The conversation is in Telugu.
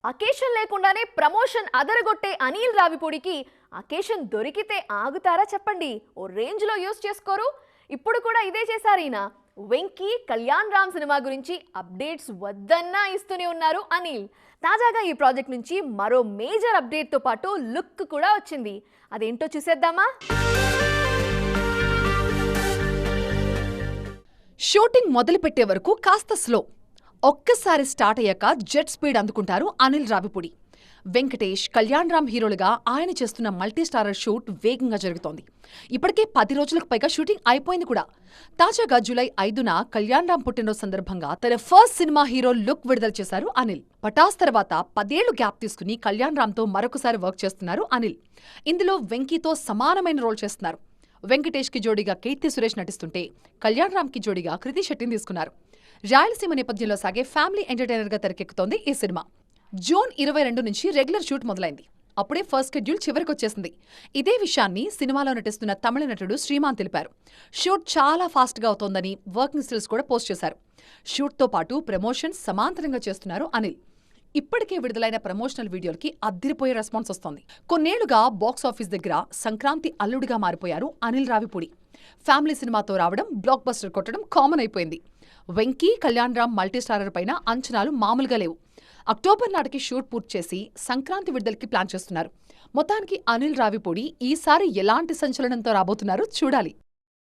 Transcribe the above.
అకేషన్ లేకుండానే ప్రమోషన్ అదరగొట్టే అనిల్ రావిపూడికి అకేషన్ దొరికితే ఆగుతారా చెప్పండి. ఓ రేంజ్ లో యూస్ చేసుకోరు. ఇప్పుడు కూడా ఇదే చేశారు ఈయన. వెంకీ కళ్యాణ్ రామ్ సినిమా గురించి అప్డేట్స్ వద్దన్నా ఇస్తూనే ఉన్నారు అనిల్. తాజాగా ఈ ప్రాజెక్ట్ నుంచి మరో మేజర్ అప్డేట్ తో పాటు లుక్ కూడా వచ్చింది. అదేంటో చూసేద్దామా? షూటింగ్ మొదలుపెట్టే వరకు కాస్త స్లో, ఒక్కసారి స్టార్ట్ అయ్యాక జెట్ స్పీడ్ అందుకుంటారు అనిల్ రావిపూడి. వెంకటేష్, కళ్యాణ్ రామ్ హీరోలుగా ఆయన చేస్తున్న మల్టీస్టారర్ షూట్ వేగంగా జరుగుతోంది. ఇప్పటికే 10 రోజులకు పైగా షూటింగ్ అయిపోయింది కూడా. తాజాగా జూలై 5న కళ్యాణ్ రామ్ పుట్టినరోజు సందర్భంగా తన ఫస్ట్ సినిమా హీరో లుక్ విడుదల చేశారు అనిల్. పటాస్ తర్వాత 10 ఏళ్లు గ్యాప్ తీసుకుని కళ్యాణ్ రామ్ తో మరొకసారి వర్క్ చేస్తున్నారు అనిల్. ఇందులో వెంకీతో సమానమైన రోల్ చేస్తున్నారు. వెంకటేష్ కి జోడీగా కీర్తి సురేష్ నటిస్తుంటే, కళ్యాణ్ రామ్ కి జోడీగా కృతి శెట్టిని తీసుకున్నారు. రాయలసీమ నేపథ్యంలో సాగే ఫ్యామిలీ ఎంటర్టైనర్ గా తెరకెక్కుతోంది ఈ సినిమా. జూన్ 22 నుంచి రెగ్యులర్ షూట్ మొదలైంది. అప్పుడే ఫస్ట్ షెడ్యూల్ చివరికొచ్చేసింది. ఇదే విషయాన్ని సినిమాలో నటిస్తున్న తమిళ నటుడు శ్రీమాన్ తెలిపారు. షూట్ చాలా ఫాస్ట్ గా అవుతోందని వర్కింగ్ స్టిల్స్ కూడా పోస్ట్ చేశారు. షూట్ తో పాటు ప్రమోషన్స్ సమాంతరంగా చేస్తున్నారు అనిల్. ఇప్పటికే విడుదలైన ప్రమోషనల్ వీడియోలకి అద్దిరిపోయే రెస్పాన్స్ వస్తోంది. కొన్నేళ్లుగా బాక్స్ ఆఫీస్ దగ్గర సంక్రాంతి అల్లుడిగా మారిపోయారు అనిల్ రావిపూడి. ఫ్యామిలీ సినిమాతో రావడం, బ్లాక్ బస్టర్ కొట్టడం కామన్ అయిపోయింది. వెంకీ, కళ్యాణ్ రామ్ మల్టీస్టారర్ పైన అంచనాలు మామూలుగా లేవు. అక్టోబర్ నాటికి షూట్ పూర్తి చేసి సంక్రాంతి విడుదలకి ప్లాన్ చేస్తున్నారు. మొత్తానికి అనిల్ రావిపూడి ఈసారి ఎలాంటి సంచలనంతో రాబోతున్నారో చూడాలి.